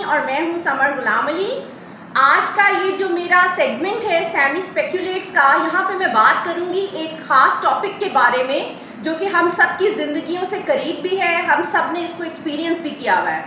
اور میں ہوں سمر غلام علی. آج کا یہ جو میرا سیگمنٹ ہے سیمی اسپیکولیٹس کا، یہاں پہ میں بات کروں گی ایک خاص ٹاپک کے بارے میں جو کہ ہم سب کی زندگیوں سے قریب بھی ہے، ہم سب نے اس کو ایکسپیرینس بھی کیا ہوا ہے.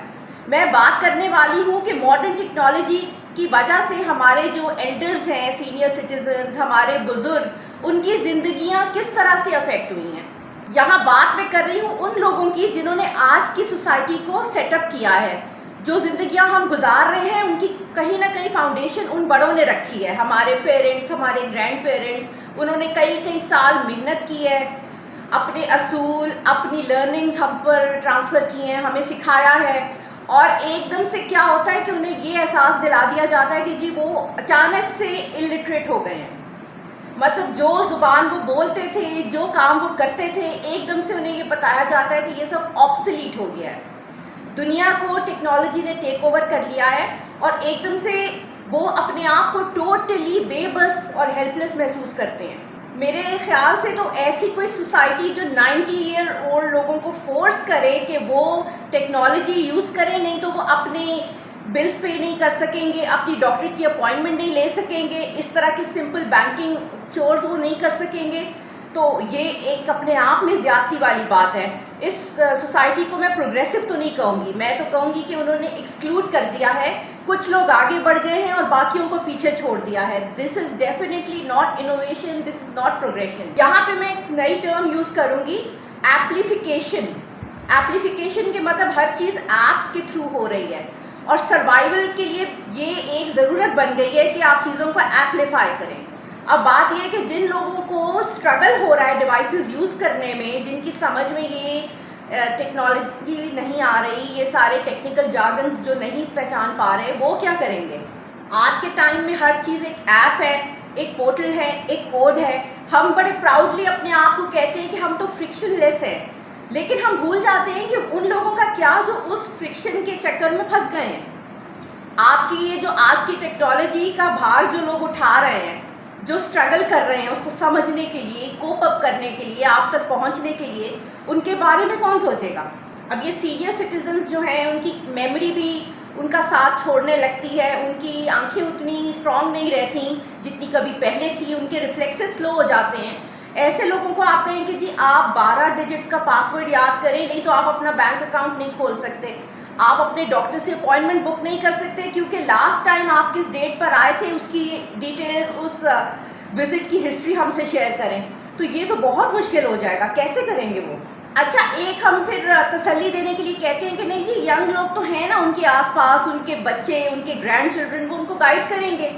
میں بات کرنے والی ہوں کہ ماڈرن ٹیکنالوجی کی وجہ سے ہمارے جو ایلڈرز ہیں، سینئر سٹیزنز، ہمارے بزرگ، ان کی زندگیاں کس طرح سے افیکٹ ہوئی ہیں. یہاں بات میں کر رہی ہوں ان لوگوں کی جنہوں نے آج کی سوسائٹی کو سیٹ اپ کیا ہے. جو زندگیاں ہم گزار رہے ہیں ان کی کہیں نہ کہیں فاؤنڈیشن ان بڑوں نے رکھی ہے. ہمارے پیرنٹس، ہمارے گرینڈ پیرنٹس، انہوں نے کئی سال محنت کی ہے، اپنے اصول، اپنی لرننگز ہم پر ٹرانسفر کی ہیں، ہمیں سکھایا ہے. اور ایک دم سے کیا ہوتا ہے کہ انہیں یہ احساس دلا دیا جاتا ہے کہ جی وہ اچانک سے الٹریٹ ہو گئے ہیں. مطلب جو زبان وہ بولتے تھے، جو کام وہ کرتے تھے، ایک دم سے انہیں یہ بتایا جاتا ہے کہ یہ سب آبسلیٹ ہو گیا ہے. دنیا کو ٹیکنالوجی نے ٹیک اوور کر لیا ہے اور ایک دم سے وہ اپنے آپ کو ٹوٹلی بے بس اور ہیلپ لیس محسوس کرتے ہیں. میرے خیال سے تو ایسی کوئی سوسائٹی جو 90 ایئر اولڈ لوگوں کو فورس کرے کہ وہ ٹیکنالوجی یوز کریں، نہیں تو وہ اپنے بلز پے نہیں کر سکیں گے، اپنی ڈاکٹر کی اپوائنٹمنٹ نہیں لے سکیں گے، اس طرح کی سمپل بینکنگ چورز وہ نہیں کر سکیں گے، تو یہ ایک اپنے آپ میں زیادتی والی بات ہے. اس سوسائٹی کو میں پروگریسو تو نہیں کہوں گی، میں تو کہوں گی کہ انہوں نے ایکسکلوڈ کر دیا ہے. کچھ لوگ آگے بڑھ گئے ہیں اور باقیوں کو پیچھے چھوڑ دیا ہے. This is definitely not innovation, this is not progression. یہاں پہ میں ایک نئی ٹرم یوز کروں گی، ایپلیفیکیشن. ایپلیفیکیشن کے مطلب ہر چیز ایپس کے تھرو ہو رہی ہے اور سروائیول کے لیے یہ ایک ضرورت بن گئی ہے کہ آپ چیزوں کو ایپلیفائی کریں. اب بات یہ ہے کہ جن لوگوں کو اسٹرگل ہو رہا ہے ڈیوائسز یوز کرنے میں، جن کی سمجھ میں یہ ٹیکنالوجی نہیں آ رہی، یہ سارے ٹیکنیکل جارگنز جو نہیں پہچان پا رہے، وہ کیا کریں گے؟ آج کے ٹائم میں ہر چیز ایک ایپ ہے، ایک پورٹل ہے، ایک کوڈ ہے. ہم بڑے پراؤڈلی اپنے آپ کو کہتے ہیں کہ ہم تو فرکشن لیس ہیں، لیکن ہم بھول جاتے ہیں کہ ان لوگوں کا کیا جو اس فرکشن کے چکر میں پھنس گئے ہیں. آپ کی یہ جو آج کی ٹیکنالوجی کا بھار جو لوگ اٹھا رہے ہیں، جو اسٹرگل کر رہے ہیں اس کو سمجھنے کے لیے، کوپ اپ کرنے کے لیے، آپ تک پہنچنے کے لیے، ان کے بارے میں کون سوچے گا؟ اب یہ سینئر سٹیزنز جو ہیں ان کی میموری بھی ان کا ساتھ چھوڑنے لگتی ہے، ان کی آنکھیں اتنی اسٹرانگ نہیں رہتی جتنی کبھی پہلے تھی، ان کے ریفلیکسز سلو ہو جاتے ہیں. ایسے لوگوں کو آپ کہیں کہ جی آپ 12 ڈیجٹس کا پاسورڈ یاد کریں، نہیں تو آپ اپنا بینک اکاؤنٹ نہیں کھول سکتے، آپ اپنے ڈاکٹر سے اپوائنٹمنٹ بک نہیں کر سکتے کیونکہ لاسٹ ٹائم آپ کس ڈیٹ پر آئے تھے اس کی ڈیٹیل، اس وزٹ کی ہسٹری ہم سے شیئر کریں. تو یہ تو بہت مشکل ہو جائے گا، کیسے کریں گے وہ؟ اچھا، ایک ہم پھر تسلی دینے کے لیے کہتے ہیں کہ نہیں جی ینگ لوگ تو ہیں نا، ان کے آس پاس ان کے بچے، ان کے گرینڈ چلڈرن، وہ ان کو گائیڈ کریں گے.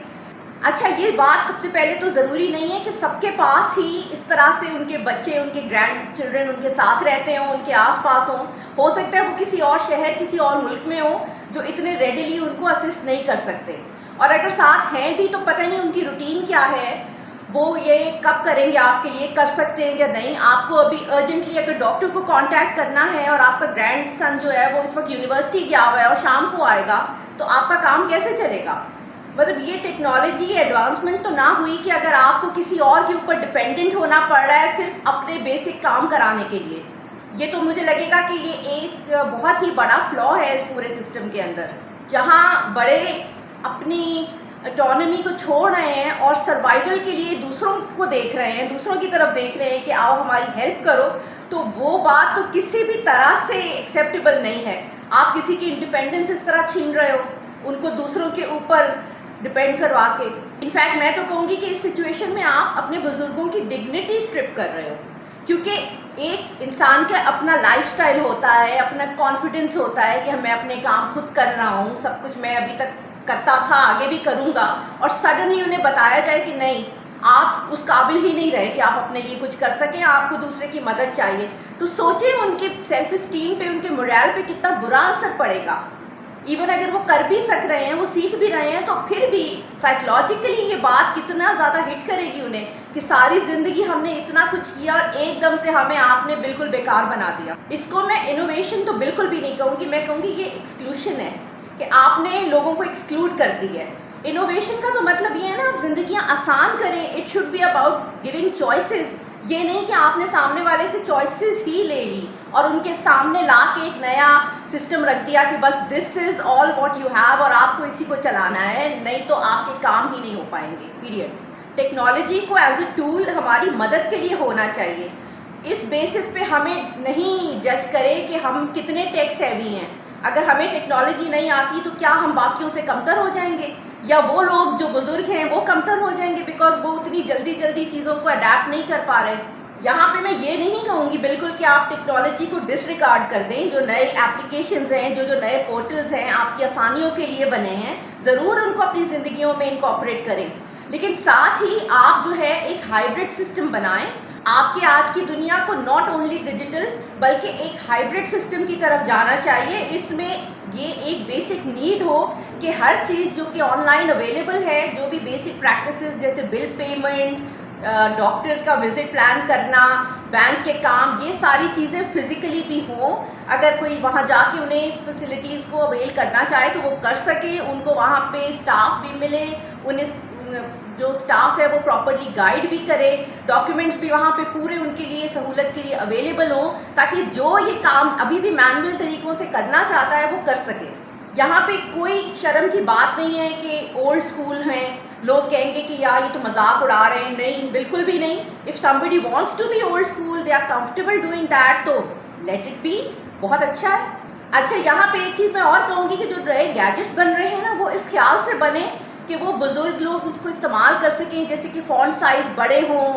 اچھا، یہ بات سب سے پہلے تو ضروری نہیں ہے کہ سب کے پاس ہی اس طرح سے ان کے بچے، ان کے گرینڈ چلڈرن ان کے ساتھ رہتے ہوں، ان کے آس پاس ہوں. ہو سکتا ہے وہ کسی اور شہر، کسی اور ملک میں ہوں جو اتنے ریڈیلی ان کو اسسٹ نہیں کر سکتے، اور اگر ساتھ ہیں بھی تو پتہ نہیں ان کی روٹین کیا ہے، وہ یہ کب کریں گے آپ کے لیے، کر سکتے ہیں یا نہیں. آپ کو ابھی ارجنٹلی اگر ڈاکٹر کو کانٹیکٹ کرنا ہے اور آپ کا گرینڈ سن جو ہے وہ اس وقت یونیورسٹی گیا ہوا ہے اور شام کو آئے گا، تو آپ کا کام کیسے چلے گا؟ مطلب یہ ٹیکنالوجی ایڈوانسمنٹ تو نہ ہوئی کہ اگر آپ کو کسی اور کے اوپر ڈپینڈنٹ ہونا پڑ رہا ہے صرف اپنے بیسک کام کرانے کے لیے. یہ تو مجھے لگے گا کہ یہ ایک بہت ہی بڑا فلا ہے اس پورے سسٹم کے اندر، جہاں بڑے اپنی اٹانومی کو چھوڑ رہے ہیں اور سروائیول کے لیے دوسروں کو دیکھ رہے ہیں، دوسروں کی طرف دیکھ رہے ہیں کہ آؤ ہماری ہیلپ کرو. تو وہ بات تو کسی بھی طرح سے ایکسیپٹیبل نہیں ہے. آپ کسی کی انڈیپینڈنس اس طرح چھین رہے ہو، ان کو دوسروں کے اوپر ڈپینڈ کروا کے. انفیکٹ میں تو کہوں گی کہ اس سچویشن میں آپ اپنے بزرگوں کی ڈگنیٹی اسٹرپ کر رہے ہو، کیونکہ ایک انسان کا اپنا لائف سٹائل ہوتا ہے، اپنا کانفیڈنس ہوتا ہے کہ میں اپنے کام خود کر رہا ہوں، سب کچھ میں ابھی تک کرتا تھا، آگے بھی کروں گا، اور سڈنلی انہیں بتایا جائے کہ نہیں، آپ اس قابل ہی نہیں رہے کہ آپ اپنے لیے کچھ کر سکیں، آپ کو دوسرے کی مدد چاہیے. تو سوچیں ان کے سیلف اسٹیم پہ، ان کے مورال پہ کتنا برا اثر پڑے گا. ایون اگر وہ کر بھی سک رہے ہیں، وہ سیکھ بھی رہے ہیں، تو پھر بھی سائیکلوجیکلی یہ بات کتنا زیادہ ہٹ کرے گی انہیں کہ ساری زندگی ہم نے اتنا کچھ کیا اور ایک دم سے ہمیں آپ نے بالکل بیکار بنا دیا. اس کو میں انوویشن تو بالکل بھی نہیں کہوں گی، میں کہوں گی یہ ایکسکلوشن ہے کہ آپ نے لوگوں کو ایکسکلوڈ کر دی ہے. انوویشن کا تو مطلب یہ ہے نا آپ زندگیاں آسان کریں. It should be about giving choices. یہ نہیں کہ آپ نے سامنے والے سے چوائسیز ہی لے لی اور ان کے سامنے لا کے ایک نیا सिस्टम रख दिया कि बस this is all what you have और आपको इसी को चलाना है, नहीं तो आपके काम ही नहीं हो पाएंगे, पीरियड। टेक्नोलॉजी को एज ए टूल हमारी मदद के लिए होना चाहिए। इस बेसिस पे हमें नहीं जज करें कि हम कितने टेक सेवी हैं। अगर हमें टेक्नोलॉजी नहीं आती तो क्या हम बाकियों से कमतर हो जाएंगे, या वो लोग जो बुजुर्ग हैं वो कमतर हो जाएंगे बिकॉज वो उतनी जल्दी जल्दी चीज़ों को अडेप्ट नहीं कर पा रहे। यहाँ पे मैं ये नहीं कहूँगी बिल्कुल कि आप टेक्नोलॉजी को डिसरिगार्ड कर दें। जो नए एप्लीकेशंस हैं, जो नए पोर्टल्स हैं आपकी आसानियों के लिए बने हैं, ज़रूर उनको अपनी ज़िंदगियों में इनकॉर्पोरेट करें, लेकिन साथ ही आप जो है एक हाइब्रिड सिस्टम बनाएं। आपके आज की दुनिया को नॉट ओनली डिजिटल बल्कि एक हाइब्रिड सिस्टम की तरफ जाना चाहिए। इसमें ये एक बेसिक नीड हो कि हर चीज़ जो कि ऑनलाइन अवेलेबल है, जो भी बेसिक प्रैक्टिसेस जैसे बिल पेमेंट, डॉक्टर का विजिट प्लान करना, बैंक के काम, ये सारी चीज़ें फिज़िकली भी हों। अगर कोई वहाँ जाके उन्हें फैसिलिटीज़ को अवेल करना चाहे तो वो कर सके, उनको वहाँ पे स्टाफ भी मिले, उन्हें जो स्टाफ है वो प्रॉपरली गाइड भी करे, डॉक्यूमेंट्स भी वहाँ पे पूरे उनके लिए सहूलत के लिए अवेलेबल हो, ताकि जो ये काम अभी भी मैनुअल तरीक़ों से करना चाहता है वो कर सके। यहाँ पे कोई शर्म की बात नहीं है कि ओल्ड स्कूल हैं, लोग कहेंगे कि यार ये तो मजाक उड़ा रहे हैं, नहीं, बिल्कुल भी नहीं। If somebody wants to be old school, they are comfortable doing that, तो लेट इट बी, बहुत अच्छा है। अच्छा, यहाँ पे एक चीज़ मैं और कहूँगी कि जो नए गैजेट्स बन रहे हैं ना, वो इस ख्याल से बने कि वो बुज़ुर्ग लोग उसको इस्तेमाल कर सकें, जैसे कि फ़ॉन्ट साइज़ बड़े हों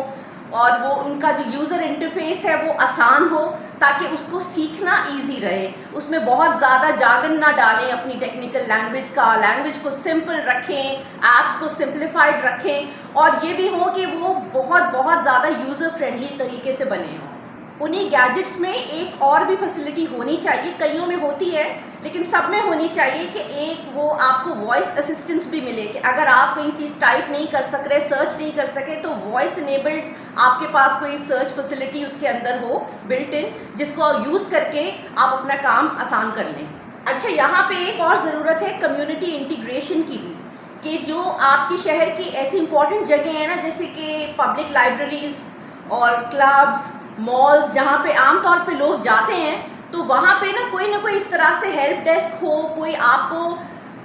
और वो उनका जो यूज़र इंटरफेस है वो आसान हो, ताकि उसको सीखना इजी रहे। उसमें बहुत ज़्यादा जागन ना डालें अपनी टेक्निकल लैंग्वेज का, लैंग्वेज को सिंपल रखें, ऐप्स को सिंप्लीफाइड रखें, और ये भी हो कि वो बहुत बहुत ज़्यादा यूज़र फ्रेंडली तरीके से बने हों। उन्हीं गैजेट्स में एक और भी फैसिलिटी होनी चाहिए, कईयों में होती है लेकिन सब में होनी चाहिए, कि एक वो आपको वॉइस असिस्टेंस भी मिले, कि अगर आप कहीं चीज़ टाइप नहीं कर सक रहे, सर्च नहीं कर सके, तो वॉइस इनेबल्ड आपके पास कोई सर्च फैसिलिटी उसके अंदर हो बिल्ट इन, जिसको यूज़ करके आप अपना काम आसान कर लें। अच्छा, यहाँ पे एक और ज़रूरत है कम्युनिटी इंटीग्रेशन की भी, कि जो आपके शहर की ऐसी इंपॉर्टेंट जगह हैं ना, जैसे कि पब्लिक लाइब्रेरीज़ और क्लब्स, मॉल्स, जहाँ पे आम तौर पे लोग जाते हैं, तो वहाँ पे ना कोई इस तरह से हेल्प डेस्क हो, कोई आपको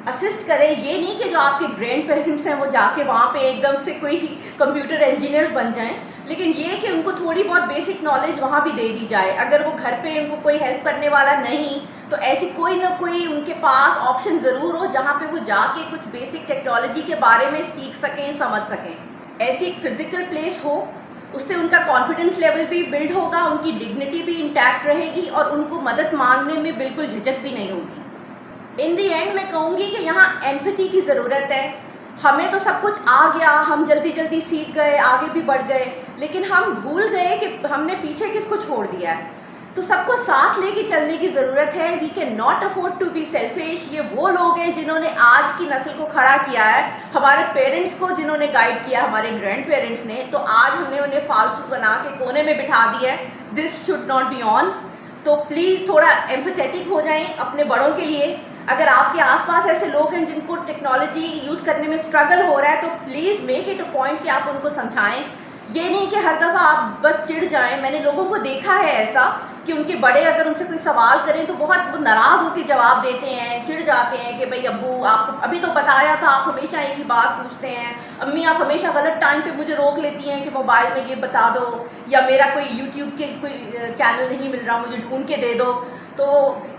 असिस्ट करे। ये नहीं कि जो आपके ग्रैंड पेरेंट्स हैं वो जाके वहाँ पे एकदम से कोई कंप्यूटर इंजीनियर्स बन जाएं, लेकिन ये कि उनको थोड़ी बहुत बेसिक नॉलेज वहाँ भी दे दी जाए। अगर वो घर पे उनको कोई हेल्प करने वाला नहीं, तो ऐसी कोई ना कोई उनके पास ऑप्शन ज़रूर हो जहाँ पे वो जाके कुछ बेसिक टेक्नोलॉजी के बारे में सीख सकें, समझ सकें। ऐसी एक फिज़िकल प्लेस हो, उससे उनका कॉन्फिडेंस लेवल भी बिल्ड होगा, उनकी डिग्निटी भी इंटैक्ट रहेगी और उनको मदद मांगने में बिल्कुल झिझक भी नहीं होगी। इन दी एंड मैं कहूँगी कि यहाँ एम्पैथी की ज़रूरत है। हमें तो सब कुछ आ गया, हम जल्दी जल्दी सीख गए, आगे भी बढ़ गए, लेकिन हम भूल गए कि हमने पीछे किसको छोड़ दिया है। तो सबको साथ लेके चलने की ज़रूरत है। We can not afford to be selfish. ये वो लोग हैं जिन्होंने आज की नस्ल को खड़ा किया है, हमारे पेरेंट्स को जिन्होंने गाइड किया, हमारे ग्रैंड पेरेंट्स ने, तो आज हमने उन्हें फालतू बना के कोने में बिठा दिया है। This should not be on. तो प्लीज़ थोड़ा एम्पैथेटिक हो जाएं अपने बड़ों के लिए। अगर आपके आसपास ऐसे लोग हैं जिनको टेक्नोलॉजी यूज़ करने में स्ट्रगल हो रहा है, तो please make it a point कि आप उनको समझाएं। ये नहीं कि हर दफ़ा आप बस चिढ़ जाएं। मैंने लोगों को देखा है ऐसा कि उनके बड़े अगर उनसे कोई सवाल करें तो बहुत नाराज़ होकर जवाब देते हैं, चिढ़ जाते हैं कि भाई अब्बू आपको अभी तो बताया था, आप हमेशा एक ही बात पूछते हैं, अम्मी आप हमेशा गलत टाइम पे मुझे रोक लेती हैं कि मोबाइल में ये बता दो, या मेरा कोई यूट्यूब के कोई चैनल नहीं मिल रहा, मुझे ढूंढ के दे दो। तो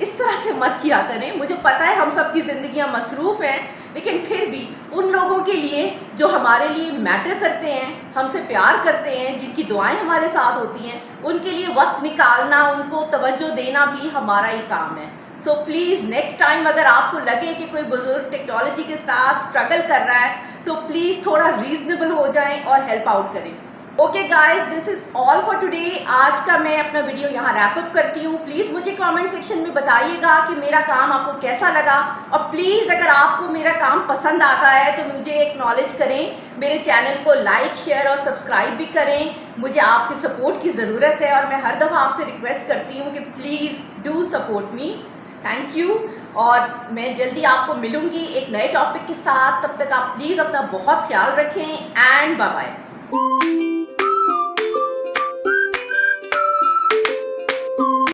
इस तरह से मत किया करें। मुझे पता है हम सबकी ज़िंदगियां मसरूफ़ हैं, लेकिन फिर भी उन लोगों के लिए जो हमारे लिए मैटर करते हैं, हमसे प्यार करते हैं, जिनकी दुआएं हमारे साथ होती हैं, उनके लिए वक्त निकालना, उनको तवज्जो देना भी हमारा ही काम है। सो प्लीज़ नेक्स्ट टाइम अगर आपको लगे कि कोई बुज़ुर्ग टेक्नोलॉजी के साथ स्ट्रगल कर रहा है, तो प्लीज़ थोड़ा रीज़नेबल हो जाएं और हेल्प आउट करें। Okay guys, this is all for today. आज का मैं अपना वीडियो यहाँ रैप अप करती हूँ। प्लीज़ मुझे कमेंट सेक्शन में बताइएगा कि मेरा काम आपको कैसा लगा, और प्लीज़ अगर आपको मेरा काम पसंद आता है तो मुझे एक्नॉलेज करें, मेरे चैनल को लाइक, शेयर और सब्सक्राइब भी करें। मुझे आपकी सपोर्ट की ज़रूरत है और मैं हर दफ़ा आपसे रिक्वेस्ट करती हूँ कि please do support me. Thank you, और मैं जल्दी आपको मिलूँगी एक नए टॉपिक के साथ। तब तक आप प्लीज़ अपना बहुत ख्याल रखें एंड बाय बाय।